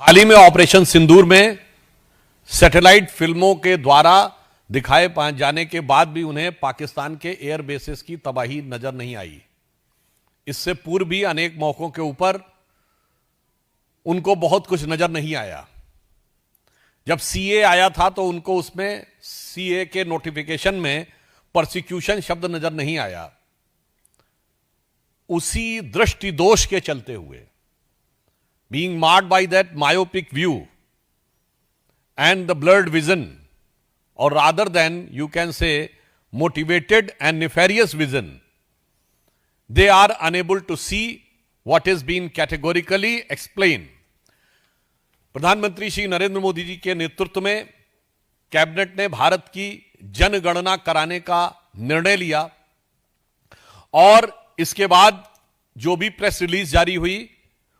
हाल ही में ऑपरेशन सिंदूर में सैटेलाइट फिल्मों के द्वारा दिखाए पाए जाने के बाद भी उन्हें पाकिस्तान के एयर बेसेस की तबाही नजर नहीं आई। इससे पूर्व भी अनेक मौकों के ऊपर उनको बहुत कुछ नजर नहीं आया। जब सीए आया था तो उनको उसमें सीए के नोटिफिकेशन में परसिक्यूशन शब्द नजर नहीं आया। उसी दृष्टि दोष के चलते हुए, being marred by that myopic view and the blurred vision, or rather than you can say motivated and nefarious vision, they are unable to see what is being categorically explained. प्रधानमंत्री श्री नरेंद्र मोदी जी के नेतृत्व में कैबिनेट ने भारत की जनगणना कराने का निर्णय लिया और इसके बाद जो भी प्रेस रिलीज जारी हुई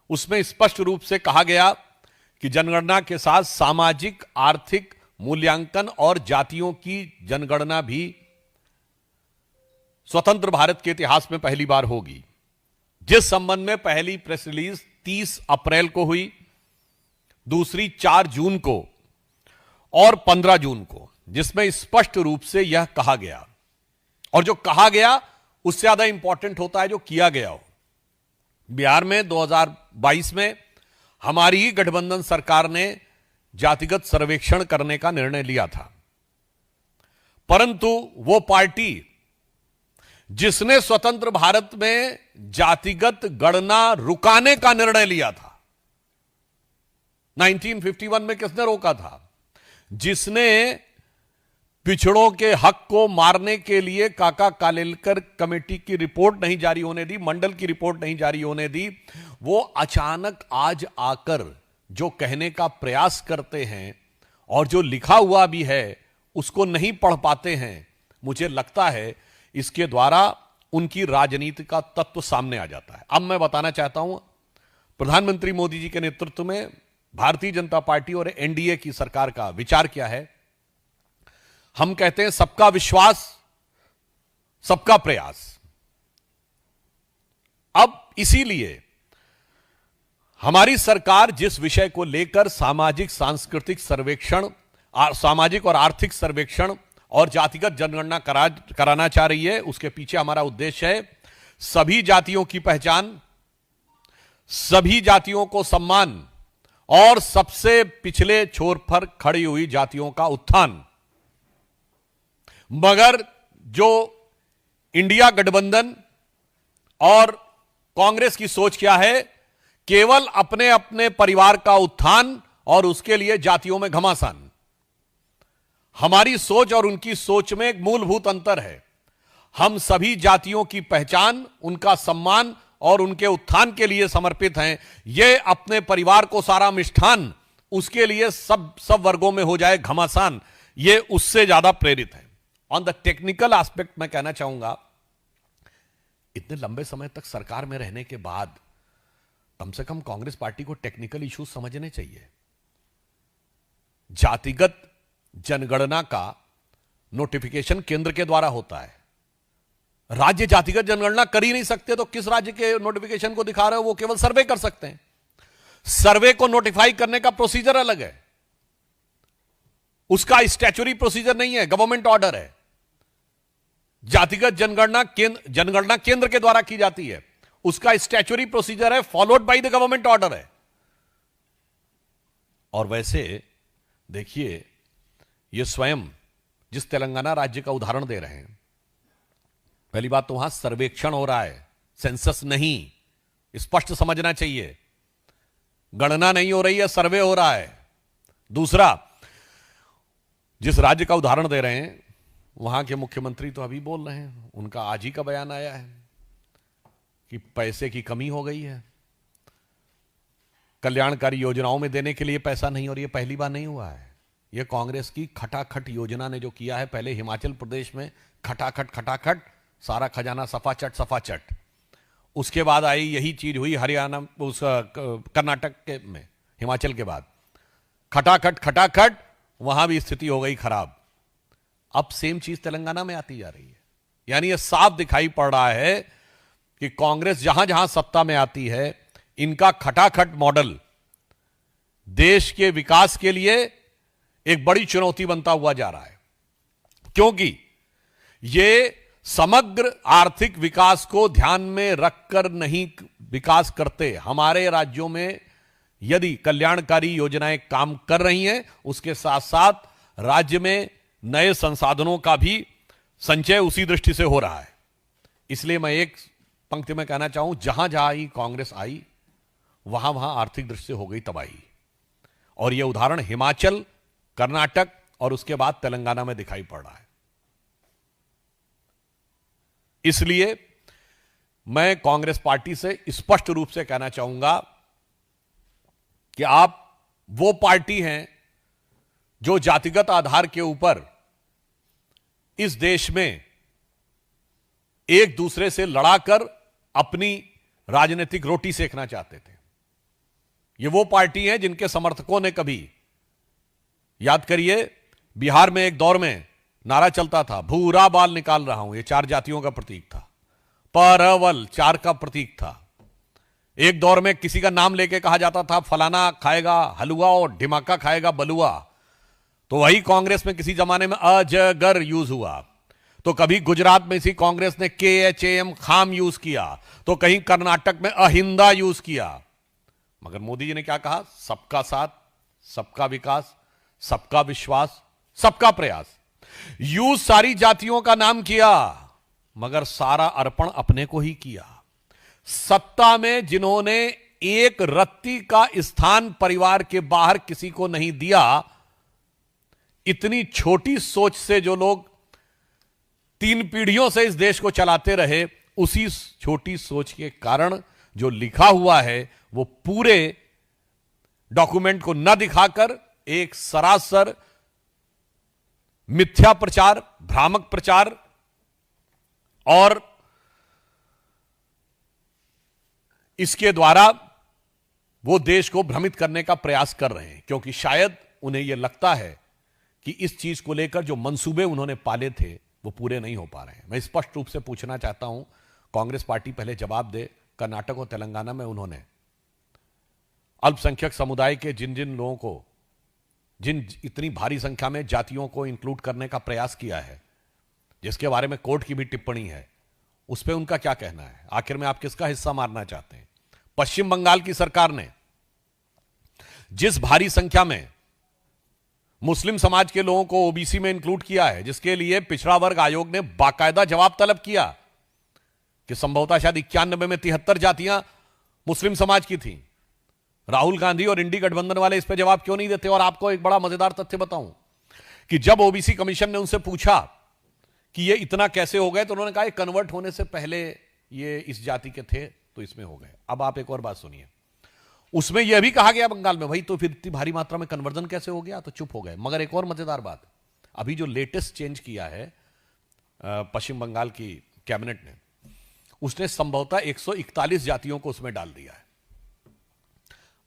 उसमें स्पष्ट रूप से कहा गया कि जनगणना के साथ सामाजिक आर्थिक मूल्यांकन और जातियों की जनगणना भी स्वतंत्र भारत के इतिहास में पहली बार होगी। जिस संबंध में पहली प्रेस रिलीज 30 अप्रैल को हुई, दूसरी 4 जून को और 15 जून को, जिसमें स्पष्ट रूप से यह कहा गया, और जो कहा गया उससे ज्यादा इंपॉर्टेंट होता है जो किया गया हो। बिहार में 2022 में हमारी ही गठबंधन सरकार ने जातिगत सर्वेक्षण करने का निर्णय लिया था, परंतु वो पार्टी जिसने स्वतंत्र भारत में जातिगत गणना रुकाने का निर्णय लिया था, 1951 में किसने रोका था? जिसने पिछड़ों के हक को मारने के लिए काका कालेलकर कमेटी की रिपोर्ट नहीं जारी होने दी, मंडल की रिपोर्ट नहीं जारी होने दी, वो अचानक आज आकर जो कहने का प्रयास करते हैं और जो लिखा हुआ भी है उसको नहीं पढ़ पाते हैं। मुझे लगता है इसके द्वारा उनकी राजनीति का तत्व सामने आ जाता है। अब मैं बताना चाहता हूं, प्रधानमंत्री मोदी जी के नेतृत्व में भारतीय जनता पार्टी और एनडीए की सरकार का विचार क्या है? हम कहते हैं सबका विश्वास, सबका प्रयास। अब इसीलिए हमारी सरकार जिस विषय को लेकर सामाजिक सांस्कृतिक सर्वेक्षण, सामाजिक और आर्थिक सर्वेक्षण और जातिगत जनगणना कराना चाह रही है, उसके पीछे हमारा उद्देश्य है सभी जातियों की पहचान, सभी जातियों को सम्मान और सबसे पिछले छोर पर खड़ी हुई जातियों का उत्थान। मगर जो इंडिया गठबंधन और कांग्रेस की सोच क्या है? केवल अपने अपने परिवार का उत्थान और उसके लिए जातियों में घमासान। हमारी सोच और उनकी सोच में एक मूलभूत अंतर है। हम सभी जातियों की पहचान, उनका सम्मान और उनके उत्थान के लिए समर्पित हैं। ये अपने परिवार को सारा मिष्ठान, उसके लिए सब वर्गों में हो जाए घमासान, ये उससे ज्यादा प्रेरित है। ऑन द टेक्निकल एस्पेक्ट मैं कहना चाहूंगा, इतने लंबे समय तक सरकार में रहने के बाद कम से कम कांग्रेस पार्टी को टेक्निकल इश्यूज समझने चाहिए। जातिगत जनगणना का नोटिफिकेशन केंद्र के द्वारा होता है। राज्य जातिगत जनगणना कर ही नहीं सकते तो किस राज्य के नोटिफिकेशन को दिखा रहे हो? वो केवल सर्वे कर सकते हैं। सर्वे को नोटिफाई करने का प्रोसीजर अलग है, उसका स्टैच्यूटरी प्रोसीजर नहीं है, गवर्नमेंट ऑर्डर है। जातिगत जनगणना केंद्र के द्वारा की जाती है, उसका स्टैच्यूटरी प्रोसीजर है, followed by the government order है। और वैसे देखिए, ये स्वयं जिस तेलंगाना राज्य का उदाहरण दे रहे हैं, पहली बात तो वहां सर्वेक्षण हो रहा है, सेंसस नहीं, स्पष्ट समझना चाहिए। गणना नहीं हो रही है, सर्वे हो रहा है। दूसरा, जिस राज्य का उदाहरण दे रहे हैं वहां के मुख्यमंत्री तो अभी बोल रहे हैं, उनका आज ही का बयान आया है कि पैसे की कमी हो गई है, कल्याणकारी योजनाओं में देने के लिए पैसा नहीं। और यह पहली बार नहीं हुआ है, यह कांग्रेस की खटाखट योजना ने जो किया है। पहले हिमाचल प्रदेश में खटाखट सारा खजाना सफाचट, उसके बाद आई यही चीज हुई हरियाणा, उस कर्नाटक के में, हिमाचल के बाद खटाखट वहां भी स्थिति हो गई खराब। अब सेम चीज तेलंगाना में आती जा रही है। यानी यह साफ दिखाई पड़ रहा है कि कांग्रेस जहां जहां सत्ता में आती है, इनका खटाखट मॉडल देश के विकास के लिए एक बड़ी चुनौती बनता हुआ जा रहा है, क्योंकि यह समग्र आर्थिक विकास को ध्यान में रखकर नहीं विकास करते। हमारे राज्यों में यदि कल्याणकारी योजनाएं काम कर रही हैं, उसके साथ साथ राज्य में नए संसाधनों का भी संचय उसी दृष्टि से हो रहा है। इसलिए मैं एक पंक्ति में कहना चाहूं, जहां जहां ही कांग्रेस आई वहां वहां आर्थिक दृष्टि से हो गई तबाही। और यह उदाहरण हिमाचल, कर्नाटक और उसके बाद तेलंगाना में दिखाई पड़ रहा है। इसलिए मैं कांग्रेस पार्टी से स्पष्ट रूप से कहना चाहूंगा कि आप वो पार्टी हैं जो जातिगत आधार के ऊपर इस देश में एक दूसरे से लड़ाकर अपनी राजनीतिक रोटी सेकना चाहते थे। ये वो पार्टी है जिनके समर्थकों ने कभी, याद करिए, बिहार में एक दौर में नारा चलता था, भूरा बाल निकाल रहा हूं, ये 4 जातियों का प्रतीक था। परवल 4 का प्रतीक था। एक दौर में किसी का नाम लेके कहा जाता था, फलाना खाएगा हलवा और ढिमाका खाएगा बलुआ। तो वही कांग्रेस में किसी जमाने में अजगर यूज हुआ। तो कभी गुजरात में इसी कांग्रेस ने KHAM खाम यूज किया, तो कहीं कर्नाटक में अहिंदा यूज किया। मगर मोदी जी ने क्या कहा? सबका साथ, सबका विकास, सबका विश्वास, सबका प्रयास। यूज सारी जातियों का नाम किया, मगर सारा अर्पण अपने को ही किया। सत्ता में जिन्होंने एक रत्ती का स्थान परिवार के बाहर किसी को नहीं दिया, इतनी छोटी सोच से जो लोग 3 पीढ़ियों से इस देश को चलाते रहे, उसी छोटी सोच के कारण जो लिखा हुआ है वो पूरे डॉक्यूमेंट को न दिखाकर एक सरासर मिथ्या प्रचार, भ्रामक प्रचार और इसके द्वारा वो देश को भ्रमित करने का प्रयास कर रहे हैं, क्योंकि शायद उन्हें यह लगता है कि इस चीज को लेकर जो मंसूबे उन्होंने पाले थे वो पूरे नहीं हो पा रहे हैं। मैं स्पष्ट रूप से पूछना चाहता हूं, कांग्रेस पार्टी पहले जवाब दे। कर्नाटक और तेलंगाना में उन्होंने अल्पसंख्यक समुदाय के जिन जिन लोगों को, जिन इतनी भारी संख्या में जातियों को इंक्लूड करने का प्रयास किया है, जिसके बारे में कोर्ट की भी टिप्पणी है, उस पर उनका क्या कहना है? आखिर में आप किसका हिस्सा मारना चाहते हैं? पश्चिम बंगाल की सरकार ने जिस भारी संख्या में मुस्लिम समाज के लोगों को ओबीसी में इंक्लूड किया है, जिसके लिए पिछड़ा वर्ग आयोग ने बाकायदा जवाब तलब किया कि संभवतः शायद 91 में 73 जातियां मुस्लिम समाज की थी। राहुल गांधी और इंडी गठबंधन वाले इस पर जवाब क्यों नहीं देते? और आपको एक बड़ा मजेदार तथ्य बताऊं कि जब ओबीसी कमीशन ने उनसे पूछा कि ये इतना कैसे हो गए, तो उन्होंने कहा कन्वर्ट होने से पहले ये इस जाति के थे तो इसमें हो गए। अब आप एक और बात सुनिए, उसमें यह भी कहा गया बंगाल में, भाई तो फिर इतनी भारी मात्रा में कन्वर्जन कैसे हो गया? तो चुप हो गए। मगर एक और मजेदार बात, अभी जो लेटेस्ट चेंज किया है पश्चिम बंगाल की कैबिनेट ने, उसने संभवतः 141 जातियों को उसमें डाल दिया है।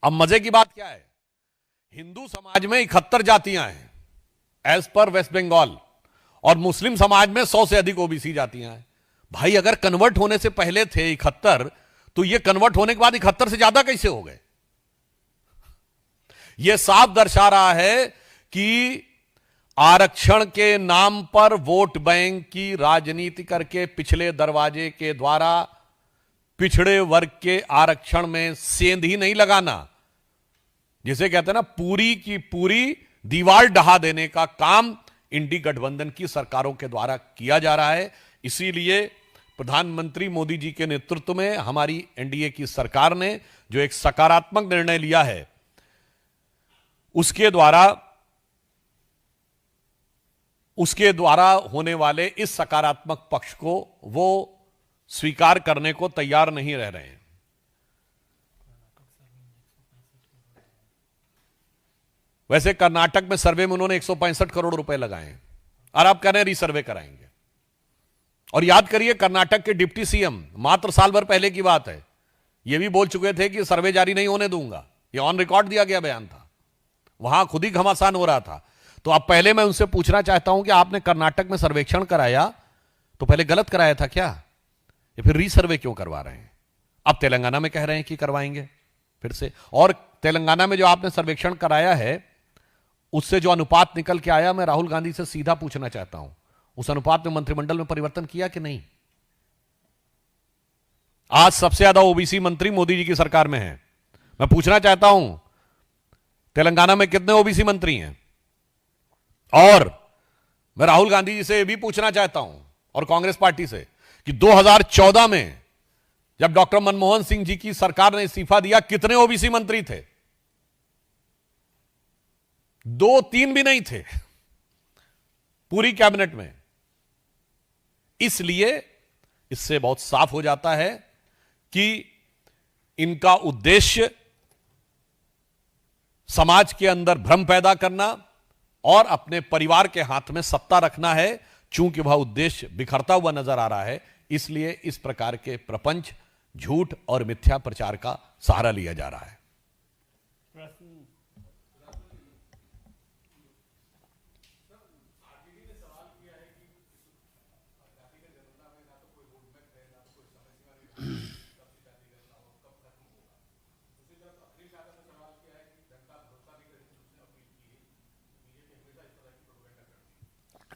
अब मजे की बात क्या है, हिंदू समाज में 71 जातियां हैं एज पर वेस्ट बंगाल, और मुस्लिम समाज में 100 से अधिक ओबीसी जातियां हैं। भाई अगर कन्वर्ट होने से पहले थे 71, तो ये कन्वर्ट होने के बाद 71 से ज्यादा कैसे हो गए? यह साफ दर्शा रहा है कि आरक्षण के नाम पर वोट बैंक की राजनीति करके पिछले दरवाजे के द्वारा पिछड़े वर्ग के आरक्षण में सेंध ही नहीं लगाना, जिसे कहते हैं ना पूरी की पूरी दीवार ढहा देने का काम इंडी गठबंधन की सरकारों के द्वारा किया जा रहा है। इसीलिए प्रधानमंत्री मोदी जी के नेतृत्व में हमारी एनडीए की सरकार ने जो एक सकारात्मक निर्णय लिया है, उसके द्वारा होने वाले इस सकारात्मक पक्ष को वो स्वीकार करने को तैयार नहीं रह रहे हैं। वैसे कर्नाटक में सर्वे में उन्होंने 165 करोड़ रुपए लगाए हैं और आप कह रहे हैं रीसर्वे कराएंगे। और याद करिए, कर्नाटक के डिप्टी सीएम मात्र साल भर पहले की बात है, यह भी बोल चुके थे कि सर्वे जारी नहीं होने दूंगा। यह ऑन रिकॉर्ड दिया गया बयान था, वहां खुद ही घमासान हो रहा था। तो अब पहले मैं उनसे पूछना चाहता हूं कि आपने कर्नाटक में सर्वेक्षण कराया तो पहले गलत कराया था क्या, या फिर रीसर्वे क्यों करवा रहे हैं? अब तेलंगाना में कह रहे हैं कि करवाएंगे। फिर से। और तेलंगाना में जो आपने सर्वेक्षण कराया है उससे जो अनुपात निकल के आया, मैं राहुल गांधी से सीधा पूछना चाहता हूं, उस अनुपात में मंत्रिमंडल में परिवर्तन किया कि नहीं? आज सबसे ज्यादा ओबीसी मंत्री मोदी जी की सरकार में है। मैं पूछना चाहता हूं तेलंगाना में कितने ओबीसी मंत्री हैं? और मैं राहुल गांधी जी से भी पूछना चाहता हूं और कांग्रेस पार्टी से कि 2014 में जब डॉक्टर मनमोहन सिंह जी की सरकार ने इस्तीफा दिया, कितने ओबीसी मंत्री थे? 2-3 भी नहीं थे पूरी कैबिनेट में। इसलिए इससे बहुत साफ हो जाता है कि इनका उद्देश्य समाज के अंदर भ्रम पैदा करना और अपने परिवार के हाथ में सत्ता रखना है। चूंकि वह उद्देश्य बिखरता हुआ नजर आ रहा है, इसलिए इस प्रकार के प्रपंच, झूठ और मिथ्या प्रचार का सहारा लिया जा रहा है।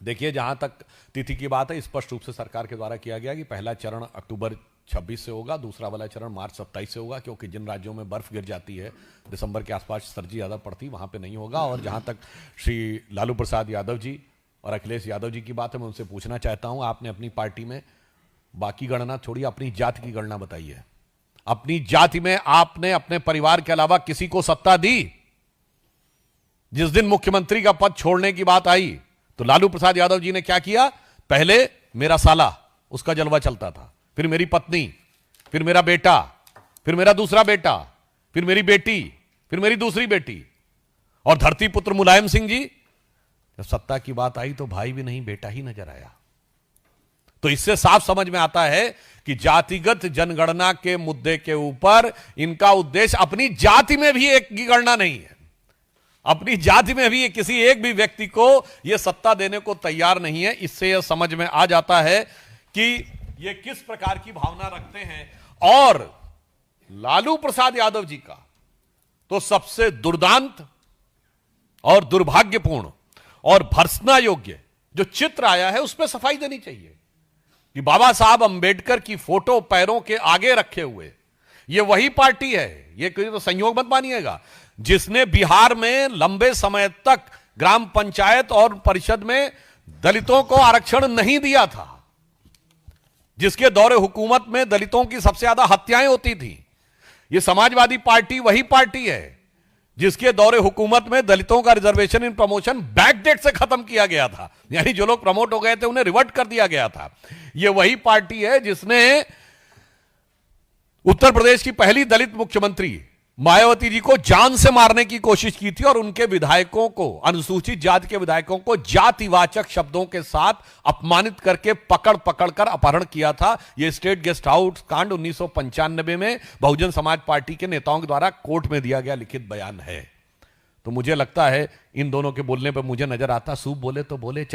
देखिए, जहां तक तिथि की बात है, स्पष्ट रूप से सरकार के द्वारा किया गया कि पहला चरण अक्टूबर 26 से होगा, दूसरा वाला चरण मार्च 27 से होगा, क्योंकि जिन राज्यों में बर्फ गिर जाती है दिसंबर के आसपास सर्दी ज्यादा पड़ती, वहां पे नहीं होगा। और जहां तक श्री लालू प्रसाद यादव जी और अखिलेश यादव जी की बात है, मैं उनसे पूछना चाहता हूं, आपने अपनी पार्टी में बाकी गणना छोड़ी, अपनी जाति की गणना बताइए। अपनी जाति में आपने अपने परिवार के अलावा किसी को सत्ता दी? जिस दिन मुख्यमंत्री का पद छोड़ने की बात आई तो लालू प्रसाद यादव जी ने क्या किया? पहले मेरा साला, उसका जलवा चलता था, फिर मेरी पत्नी, फिर मेरा बेटा, फिर मेरा दूसरा बेटा, फिर मेरी बेटी, फिर मेरी दूसरी बेटी। और धरती पुत्र मुलायम सिंह जी, जब सत्ता की बात आई तो भाई भी नहीं, बेटा ही नजर आया। तो इससे साफ समझ में आता है कि जातिगत जनगणना के मुद्दे के ऊपर इनका उद्देश्य अपनी जाति में भी एक की गणना नहीं है। अपनी जाति में भी किसी एक भी व्यक्ति को यह सत्ता देने को तैयार नहीं है। इससे यह समझ में आ जाता है कि ये किस प्रकार की भावना रखते हैं। और लालू प्रसाद यादव जी का तो सबसे दुर्दांत और दुर्भाग्यपूर्ण और भर्त्सना योग्य जो चित्र आया है, उस पर सफाई देनी चाहिए कि बाबा साहब अंबेडकर की फोटो पैरों के आगे रखे हुए ये वही पार्टी है, ये कोई तो संयोग मत मानिएगा, जिसने बिहार में लंबे समय तक ग्राम पंचायत और परिषद में दलितों को आरक्षण नहीं दिया था, जिसके दौरे हुकूमत में दलितों की सबसे ज्यादा हत्याएं होती थी। ये समाजवादी पार्टी वही पार्टी है जिसके दौरे हुकूमत में दलितों का रिजर्वेशन इन प्रमोशन बैकडेट से खत्म किया गया था, यानी जो लोग प्रमोट हो गए थे उन्हें रिवर्ट कर दिया गया था। ये वही पार्टी है जिसने उत्तर प्रदेश की पहली दलित मुख्यमंत्री मायावती जी को जान से मारने की कोशिश की थी और उनके विधायकों को, अनुसूचित जाति के विधायकों को जातिवाचक शब्दों के साथ अपमानित करके पकड़ कर अपहरण किया था। यह स्टेट गेस्ट हाउस कांड 1995 में बहुजन समाज पार्टी के नेताओं के द्वारा कोर्ट में दिया गया लिखित बयान है। तो मुझे लगता है इन दोनों के बोलने पर मुझे नजर आता, सूप बोले तो बोले